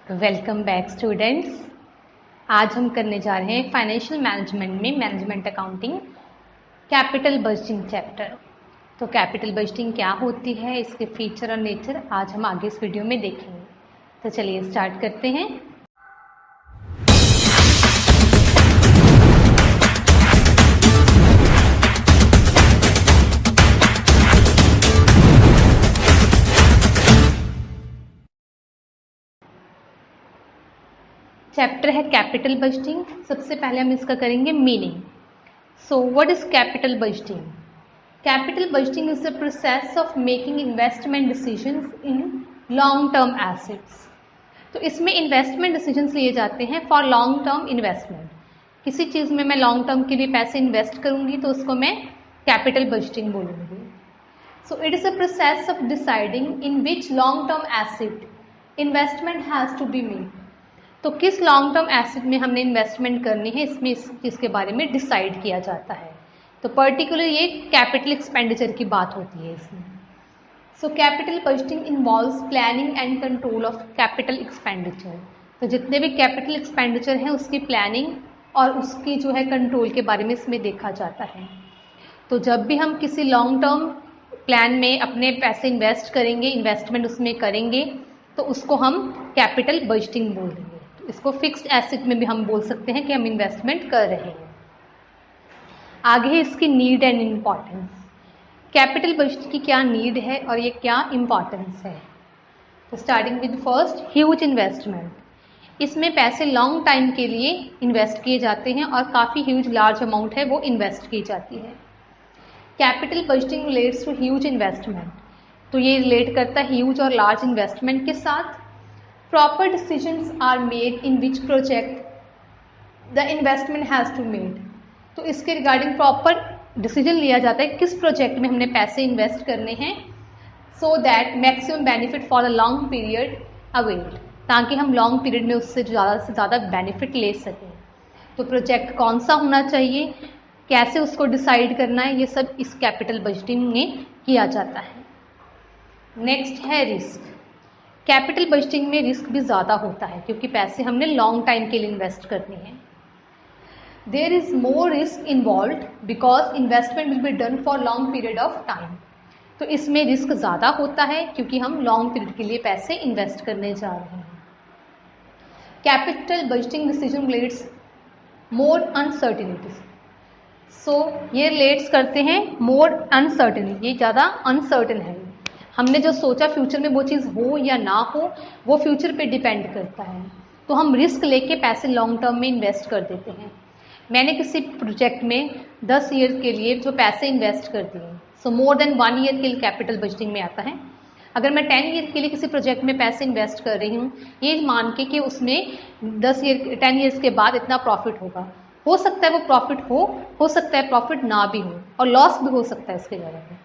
Welcome back students. आज हम करने जा रहे हैं फाइनेंशियल मैनेजमेंट में management accounting capital budgeting chapter. तो कैपिटल बजटिंग क्या होती है, इसके फीचर और नेचर आज हम आगे इस वीडियो में देखेंगे। तो चलिए स्टार्ट करते हैं। चैप्टर है कैपिटल बजटिंग। सबसे पहले हम इसका करेंगे meaning. So what is capital budgeting? Capital budgeting is the process of making investment decisions in long term assets. तो इसमें इन्वेस्टमेंट डिसीजंस लिए जाते हैं फॉर लॉन्ग टर्म इन्वेस्टमेंट। किसी चीज़ में मैं लॉन्ग टर्म के लिए पैसे इन्वेस्ट करूंगी तो उसको मैं कैपिटल बजटिंग बोलूँगी। So it is a process of deciding in which long term asset investment has to be made. तो किस लॉन्ग टर्म एसेट में हमने इन्वेस्टमेंट करनी है, इसमें इस चीज़ के बारे में डिसाइड किया जाता है। तो पर्टिकुलर ये कैपिटल एक्सपेंडिचर की बात होती है इसमें। So capital budgeting involves planning and control of capital expenditure. तो जितने भी कैपिटल एक्सपेंडिचर हैं उसकी प्लानिंग और उसकी जो है कंट्रोल के बारे में इसमें देखा जाता है। तो जब भी हम किसी लॉन्ग टर्म प्लान में अपने पैसे इन्वेस्ट करेंगे, इन्वेस्टमेंट उसमें करेंगे, तो उसको हम कैपिटल बजटिंग बोल देंगे। इसको फिक्स्ड एसेट में भी हम बोल सकते हैं कि हम इन्वेस्टमेंट कर रहे हैं। आगे है इसकी need and importance. Capital budget की क्या नीड है और ये क्या इम्पॉर्टेंस है। तो starting with first, huge investment. इसमें पैसे लॉन्ग टाइम के लिए इन्वेस्ट किए जाते हैं और काफ़ी ह्यूज लार्ज अमाउंट है वो इन्वेस्ट की जाती है। Capital budgeting relates to huge investment. तो ये रिलेट करता है ह्यूज और लार्ज इन्वेस्टमेंट के साथ। Proper decisions are made in which project the investment has to made। तो इसके रिगार्डिंग प्रॉपर डिसीजन लिया जाता है किस प्रोजेक्ट में हमने पैसे इन्वेस्ट करने हैं, so that maximum benefit for a long period availed, ताकि हम लॉन्ग पीरियड में उससे ज़्यादा बेनिफिट ले सकें। तो प्रोजेक्ट कौन सा होना चाहिए, कैसे उसको डिसाइड करना है, ये सब इस कैपिटल बजटिंग में किया जाता है। नेक्स्ट है रिस्क। कैपिटल बजटिंग में रिस्क भी ज़्यादा होता है क्योंकि पैसे हमने लॉन्ग टाइम के लिए इन्वेस्ट करने हैं। There is more risk involved because investment will be done for long period of time. तो इसमें रिस्क ज़्यादा होता है क्योंकि हम लॉन्ग पीरियड के लिए पैसे इन्वेस्ट करने जा रहे हैं। कैपिटल बजटिंग डिसीजन रिलेट्स मोर अनसर्टिनिटीज। सो ये रिलेट्स करते हैं मोर अनसर्टिन, ये ज़्यादा अनसर्टन है। हमने जो सोचा फ्यूचर में वो चीज़ हो या ना हो, वो फ्यूचर पे डिपेंड करता है। तो हम रिस्क लेके पैसे लॉन्ग टर्म में इन्वेस्ट कर देते हैं। मैंने किसी प्रोजेक्ट में 10 ईयर के लिए जो पैसे इन्वेस्ट कर दिए, सो मोर देन 1 ईयर के लिए कैपिटल बजटिंग में आता है। अगर मैं 10 ईयर के लिए किसी प्रोजेक्ट में पैसे इन्वेस्ट कर रही हूँ, ये मान के कि उसमें 10 ईयर्स के बाद इतना प्रॉफिट होगा, हो सकता है वो प्रॉफिट हो सकता है प्रॉफिट ना भी हो, और लॉस भी हो सकता है इसके बारे में।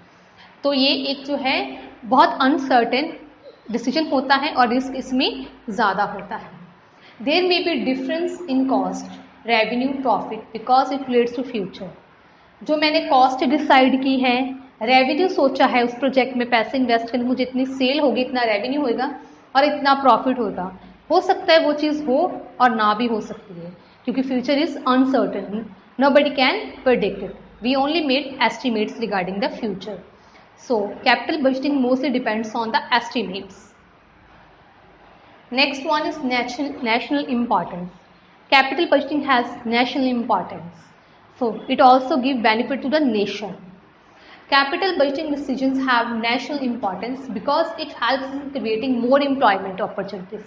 तो ये एक जो है बहुत अनसर्टेन डिसीजन होता है और रिस्क इसमें ज़्यादा होता है। There may be difference in cost, revenue, profit because it relates to future. जो मैंने कॉस्ट डिसाइड की है, रेवेन्यू सोचा है उस प्रोजेक्ट में पैसे इन्वेस्ट करने, मुझे इतनी सेल होगी, इतना रेवेन्यू होगा और इतना प्रॉफिट होगा, हो सकता है वो चीज़ हो और ना भी हो सकती है क्योंकि future is uncertain, nobody can predict it, we only made estimates regarding the future. So capital budgeting mostly depends on the estimates. Next one is national importance. Capital budgeting has national importance. So it also gives benefit to the nation. Capital budgeting decisions have national importance because it helps in creating more employment opportunities.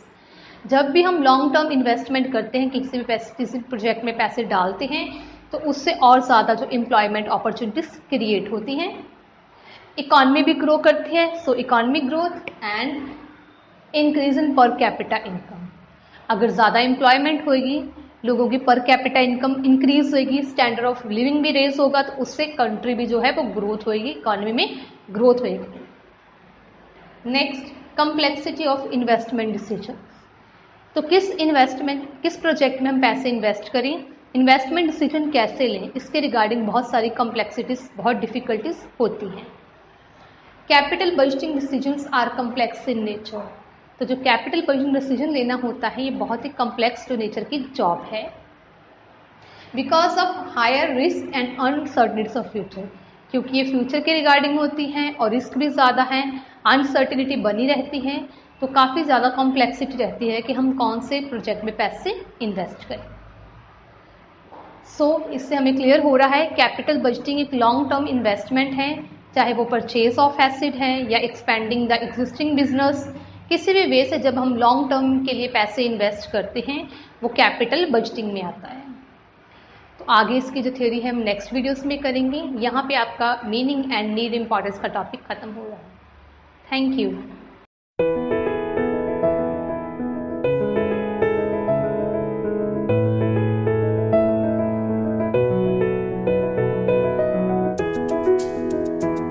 जब भी हम long term investment करते हैं, किसी project में पैसे डालते हैं, तो उससे और ज़्यादा जो एम्प्लॉयमेंट अपॉर्चुनिटीज क्रिएट होती हैं। इकॉनमी भी ग्रो करती है, so economic growth and increase in per capita income. अगर ज़्यादा एम्प्लॉयमेंट होगी, लोगों की पर कैपिटा इनकम इंक्रीज होगी, स्टैंडर्ड ऑफ लिविंग भी रेज होगा, तो उससे कंट्री भी जो है वो ग्रोथ होगी, इकॉनमी में ग्रोथ होगी। Next, complexity of investment decision. तो किस प्रोजेक्ट में हम पैसे इन्वेस्ट करें, इन्वेस्टमेंट डिसीजन कैसे लें, इसके रिगार्डिंग बहुत सारी कम्प्लेक्सिटीज, बहुत डिफिकल्टीज होती हैं। Capital budgeting decisions are complex in nature. तो जो कैपिटल बजटिंग डिसीजन लेना होता है ये बहुत ही कॉम्प्लेक्स जो नेचर की जॉब है, because of higher risk and uncertainties of future, क्योंकि ये फ्यूचर के रिगार्डिंग होती हैं और रिस्क भी ज़्यादा है, अनसर्टिनिटी बनी रहती है, तो काफ़ी ज़्यादा कॉम्प्लेक्सिटी रहती है कि हम कौन से प्रोजेक्ट में पैसे इन्वेस्ट करें। इससे हमें क्लियर हो रहा है कैपिटल बजटिंग एक लॉन्ग टर्म इन्वेस्टमेंट है, चाहे वो परचेज ऑफ एसेट है या एक्सपेंडिंग द एग्जिस्टिंग बिजनेस, किसी भी वे से जब हम लॉन्ग टर्म के लिए पैसे इन्वेस्ट करते हैं वो कैपिटल बजटिंग में आता है। तो आगे इसकी जो थ्योरी है हम नेक्स्ट वीडियोस में करेंगे। यहाँ पे आपका मीनिंग एंड नीड इम्पॉर्टेंस का टॉपिक खत्म हो रहा है। Thank you.